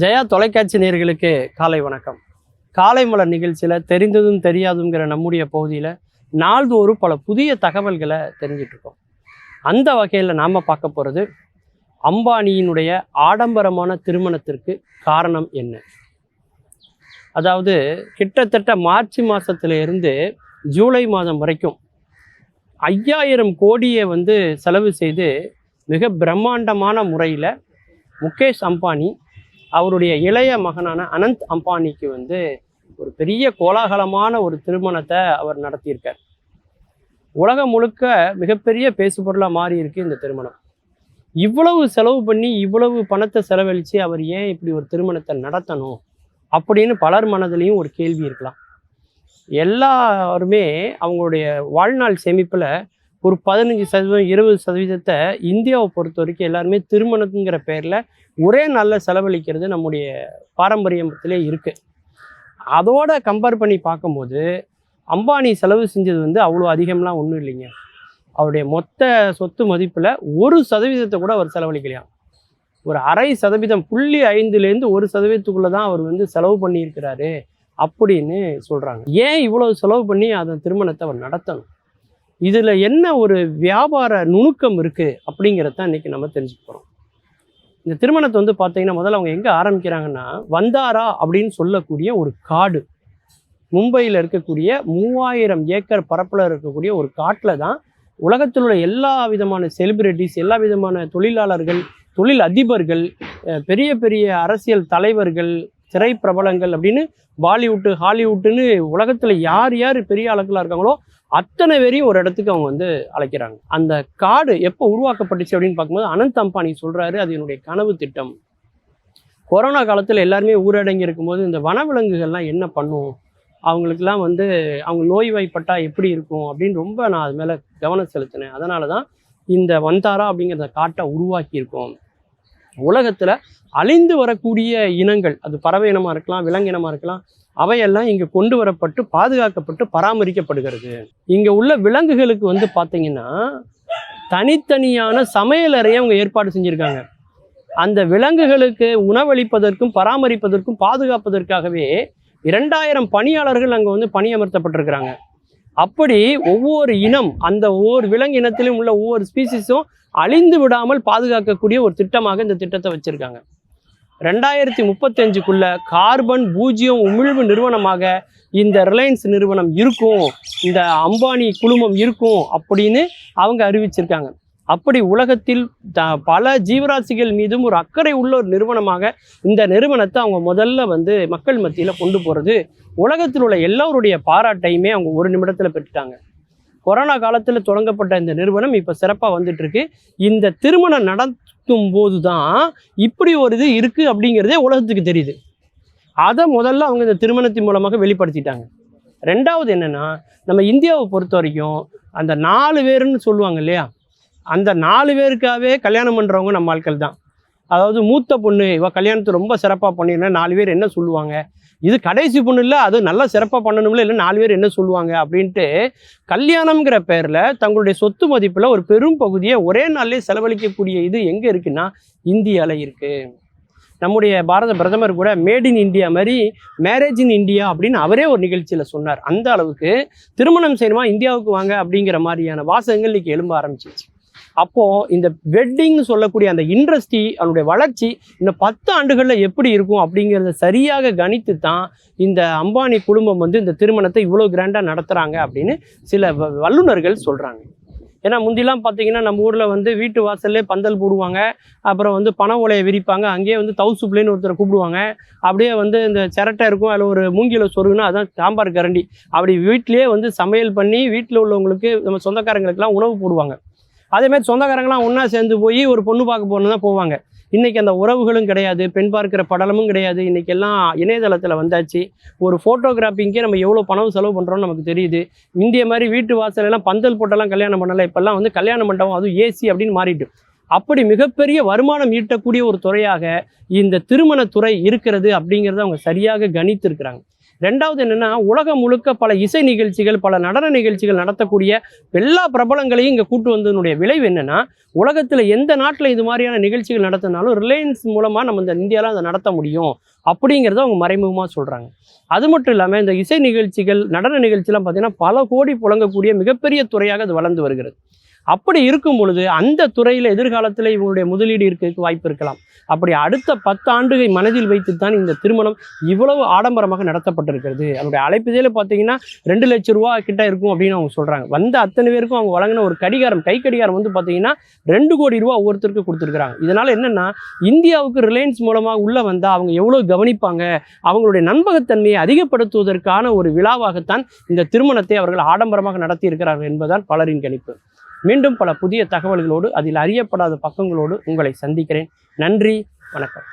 ஜெயா தொலைக்காட்சி நேயர்களுக்கு காலை வணக்கம். காலை மலர் நிகழ்ச்சியில் தெரிந்ததும் தெரியாதுங்கிற நம்முடைய பகுதியில் நாள்தோறும் பல புதிய தகவல்களை தெரிஞ்சிட்டு இருக்கோம். அந்த வகையில் நாம் பார்க்க போகிறது அம்பானியினுடைய ஆடம்பரமான திருமணத்திற்கு காரணம் என்ன. அதாவது கிட்டத்தட்ட மார்ச் மாதத்திலிருந்து ஜூலை மாதம் வரைக்கும் 5000 கோடியை செலவு செய்து மிக பிரம்மாண்டமான முறையில் முகேஷ் அம்பானி அவருடைய இளைய மகனான அனந்த் அம்பானிக்கு ஒரு பெரிய கோலாகலமான ஒரு திருமணத்தை அவர் நடத்தியிருக்கார். உலகம் முழுக்க மிகப்பெரிய பேசுபொருளாக மாறி இருக்கு இந்த திருமணம். இவ்வளவு செலவு பண்ணி இவ்வளவு பணத்தை செலவழித்து அவர் ஏன் இப்படி ஒரு திருமணத்தை நடத்தணும் அப்படின்னு பலர் மனதிலையும் ஒரு கேள்வி இருக்கலாம். எல்லாருமே அவங்களுடைய வாழ்நாள் சேமிப்பில் ஒரு 15% 20% இந்தியாவை பொறுத்த வரைக்கும் எல்லாருமே திருமணத்துங்கிற பேரில் ஒரே நாளில் செலவழிக்கிறது நம்முடைய பாரம்பரியத்திலே இருக்குது. அதோட கம்பேர் பண்ணி பார்க்கும்போது அம்பானி செலவு செஞ்சது அவ்வளோ அதிகம்லாம் ஒன்றும் இல்லைங்க. அவருடைய மொத்த சொத்து மதிப்பில் 1% கூட அவர் செலவழிக்கலையாம். ஒரு 0.5%, 0.5லேருந்து 1%க்குள்ளே தான் அவர் செலவு பண்ணியிருக்கிறாரு அப்படின்னு சொல்கிறாங்க. ஏன் இவ்வளவு செலவு பண்ணி அந்த திருமணத்தை அவர் நடத்தணும், இதில் என்ன ஒரு வியாபார நுணுக்கம் இருக்குது அப்படிங்கிறத இன்றைக்கி நம்ம தெரிஞ்சுக்க போகிறோம். இந்த திருமணத்தை பார்த்தீங்கன்னா முதல்ல அவங்க எங்கே ஆரம்பிக்கிறாங்கன்னா, வந்தாரா அப்படின்னு சொல்லக்கூடிய ஒரு காடு, மும்பையில் இருக்கக்கூடிய 3000 ஏக்கர் பரப்பில் இருக்கக்கூடிய ஒரு காட்டில் தான் உலகத்தில் உள்ள எல்லா விதமான செலிபிரிட்டிஸ், எல்லா விதமான தொழிலாளர்கள், தொழில் அதிபர்கள், பெரிய பெரிய அரசியல் தலைவர்கள், திரைப்பிரபலங்கள் அப்படின்னு பாலிவுட்டு ஹாலிவுட்டுன்னு உலகத்தில் யார் யார் பெரிய ஆளுக்களாக இருக்காங்களோ அத்தனை பேரையும் ஒரு இடத்துக்கு அவங்க அழைக்கிறாங்க. அந்த காடு எப்போ உருவாக்கப்பட்டுச்சு அப்படின்னு பார்க்கும்போது அனந்த் அம்பானி சொல்கிறாரு, அது என்னுடைய கனவு திட்டம். கொரோனா காலத்தில் எல்லாருமே ஊரடங்கி இருக்கும்போது இந்த வனவிலங்குகள்லாம் என்ன பண்ணும், அவங்களுக்கெல்லாம் அவங்க நோய்வாய்ப்பட்டால் எப்படி இருக்கும் அப்படின்னு ரொம்ப நான் அது மேலே கவனம் செலுத்தினேன். அதனால தான் இந்த வந்தாரா அப்படிங்கிற காட்டை உருவாக்கியிருக்கோம். உலகத்தில் அழிந்து வரக்கூடிய இனங்கள், அது பறவை இனமாக இருக்கலாம், விலங்கினமாக இருக்கலாம், அவையெல்லாம் இங்கே கொண்டு வரப்பட்டு பாதுகாக்கப்பட்டு பராமரிக்கப்படுகிறது. இங்கே உள்ள விலங்குகளுக்கு பார்த்தீங்கன்னா தனித்தனியான சமையலறையை அவங்க ஏற்பாடு செஞ்சுருக்காங்க. அந்த விலங்குகளுக்கு உணவளிப்பதற்கும் பராமரிப்பதற்கும் பாதுகாப்பதற்காகவே 2000 பணியாளர்கள் அங்கே பணியமர்த்தப்பட்டிருக்கிறாங்க. அப்படி ஒவ்வொரு இனம், அந்த ஒவ்வொரு விலங்கு இனத்திலும் உள்ள ஒவ்வொரு ஸ்பீசிஸும் அழிந்து விடாமல் பாதுகாக்கக்கூடிய ஒரு திட்டமாக இந்த திட்டத்தை வச்சுருக்காங்க. 2035க்குள்ள கார்பன் 0 உமிழ்வு நிறுவனமாக இந்த ரிலையன்ஸ் நிறுவனம் இருக்கும், இந்த அம்பானி குழுமம் இருக்கும் அப்படின்னு அவங்க அறிவிச்சிருக்காங்க. அப்படி உலகத்தில் பல ஜீவராசிகள் மீதும் ஒரு அக்கறை உள்ள ஒரு நிறுவனமாக இந்த நிறுவனத்தை அவங்க முதல்ல மக்கள் மத்தியில் கொண்டு போகிறது. உலகத்தில் உள்ள எல்லோருடைய பாராட்டையுமே அவங்க ஒரு நிமிடத்தில் பெற்றுட்டாங்க. கொரோனா காலத்தில் தொடங்கப்பட்ட இந்த நிறுவனம் இப்போ சிறப்பாக வந்துட்டுருக்கு. இந்த திருமணம் நடத்தும் போது தான் இப்படி ஒரு இது இருக்குது அப்படிங்கிறதே உலகத்துக்கு தெரியுது. அதை முதல்ல அவங்க இந்த திருமணத்தின் மூலமாக வெளிப்படுத்திட்டாங்க. ரெண்டாவது என்னென்னா, நம்ம இந்தியாவை பொறுத்த வரைக்கும் அந்த 4 பேருன்னு சொல்லுவாங்க இல்லையா, அந்த 4 பேருக்காகவே கல்யாணம் பண்ணுறவங்க நம்ம ஆட்கள் தான். அதாவது மூத்த பொண்ணு இவ கல்யாணத்தை ரொம்ப சிறப்பாக பண்ணிருந்தா 4 பேர் என்ன சொல்லுவாங்க, இது கடைசி பொண்ணு இல்லை அது நல்லா சிறப்பாக பண்ணணும்ல, இல்லை 4 பேர் என்ன சொல்லுவாங்க அப்படின்ட்டு கல்யாணம்ங்கிற பேரில் தங்களுடைய சொத்து மதிப்பில் ஒரு பெரும் பகுதியை ஒரே நாள்லேயே செலவழிக்கக்கூடிய இது எங்கே இருக்குன்னா இந்தியாவில் இருக்குது. நம்முடைய பாரத பிரதமர் கூட மேட் இன் இந்தியா மாதிரி மேரேஜ் இன் இந்தியா அப்படின்னு அவரே ஒரு நிகழ்ச்சியில் சொன்னார். அந்த அளவுக்கு திருமணம் செய்யணுமா இந்தியாவுக்கு வாங்க அப்படிங்கிற மாதிரியான வாசகங்கள் இன்றைக்கி எழும்ப ஆரம்பிச்சிச்சு. அப்போது இந்த வெட்டிங்னு சொல்லக்கூடிய அந்த இண்டஸ்ட்ரி அதனுடைய வளர்ச்சி இன்னும் 10 ஆண்டுகளில் எப்படி இருக்கும் அப்படிங்கிறத சரியாக கணித்து தான் இந்த அம்பானி குடும்பம் இந்த திருமணத்தை இவ்வளோ கிராண்டாக நடத்துகிறாங்க அப்படின்னு சில வல்லுநர்கள் சொல்கிறாங்க. ஏன்னா முந்திலாம் பார்த்தீங்கன்னா நம்ம ஊரில் வீட்டு வாசல்லே பந்தல் போடுவாங்க, அப்புறம் பனை ஓலையை விரிப்பாங்க, அங்கேயே தவுசு பிள்ளைன்னு ஒருத்தரை கூப்பிடுவாங்க, அப்படியே இந்த சிரட்டை இருக்கும், அதில் ஒரு மூங்கில சொருகுனா அதான் சாம்பார் கரண்டி, அப்படி வீட்டிலேயே சமையல் பண்ணி வீட்டில் உள்ளவங்களுக்கு நம்ம சொந்தக்காரங்களுக்கெல்லாம் உணவு போடுவாங்க. அதேமாதிரி சொந்தக்காரங்களாம் ஒன்றா சேர்ந்து போய் ஒரு பொண்ணு பார்க்க போகணுன்னு தான் போவாங்க. இன்றைக்கி அந்த உறவுகளும் கிடையாது, பெண் பார்க்குற படலமும் கிடையாது. இன்றைக்கி எல்லாம் இணையதளத்தில் வந்தாச்சு. ஒரு ஃபோட்டோகிராஃபிங்கே நம்ம எவ்வளோ பணம் செலவு பண்ணுறோன்னு நமக்கு தெரியுது. இந்திய மாதிரி வீட்டு வாசலெல்லாம் பந்தல் போட்டெல்லாம் கல்யாணம் பண்ணலை. இப்போல்லாம் கல்யாண மண்டபம், அதுவும் ஏசி அப்படின்னு மாறிட்டு, அப்படி மிகப்பெரிய வருமானம் ஈட்டக்கூடிய ஒரு துறையாக இந்த திருமணத்துறை இருக்கிறது அப்படிங்கிறத அவங்க சரியாக கணித்திருக்கிறாங்க. ரெண்டாவது என்னன்னா, உலகம் முழுக்க பல இசை நிகழ்ச்சிகள், பல நடன நிகழ்ச்சிகள் நடத்தக்கூடிய எல்லா பிரபலங்களையும் இங்கே கூட்டு வந்ததனுடைய விளைவு என்னன்னா, உலகத்தில் எந்த நாட்டில் இது மாதிரியான நிகழ்ச்சிகள் நடத்தினாலும் ரிலையன்ஸ் மூலமாக நம்ம இந்த இந்தியாவில் அதை நடத்த முடியும் அப்படிங்கிறத அவங்க மறைமுகமாக சொல்கிறாங்க. அது மட்டும் இல்லாமல் இந்த இசை நிகழ்ச்சிகள், நடன நிகழ்ச்சிலாம் பார்த்தீங்கன்னா பல கோடி புழங்கக்கூடிய மிகப்பெரிய துறையாக அது வளர்ந்து வருகிறது. அப்படி இருக்கும் பொழுது அந்த துறையில் எதிர்காலத்தில் இவங்களுடைய முதலீடு இருக்கிறதுக்கு வாய்ப்பு இருக்கலாம். அப்படி அடுத்த 10 ஆண்டுகளை மனதில் வைத்து தான் இந்த திருமணம் இவ்வளவு ஆடம்பரமாக நடத்தப்பட்டிருக்கிறது. அதனுடைய அழைப்பிதழில் பார்த்தீங்கன்னா 2 லட்சம் ரூபா கிட்ட இருக்கும் அப்படின்னு அவங்க சொல்கிறாங்க. வந்த அத்தனை பேருக்கும் அவங்க வழங்கின ஒரு கடிகாரம், கை கடிகாரம் வந்து பார்த்தீங்கன்னா 2 கோடி ரூபா ஒவ்வொருத்தருக்கு கொடுத்துருக்குறாங்க. இதனால் என்னென்னா, இந்தியாவுக்கு ரிலையன்ஸ் மூலமாக உள்ளே வந்தால் அவங்க எவ்வளோ கவனிப்பாங்க, அவங்களுடைய நம்பகத்தன்மையை அதிகப்படுத்துவதற்கான ஒரு விழாவாகத்தான் இந்த திருமணத்தை அவர்கள் ஆடம்பரமாக நடத்தியிருக்கிறார்கள் என்பதுதான் பலரின் கணிப்பு. மீண்டும் பல புதிய தகவல்களோடு, அதில் அறியப்படாத பக்கங்களோடு உங்களை சந்திக்கிறேன். நன்றி, வணக்கம்.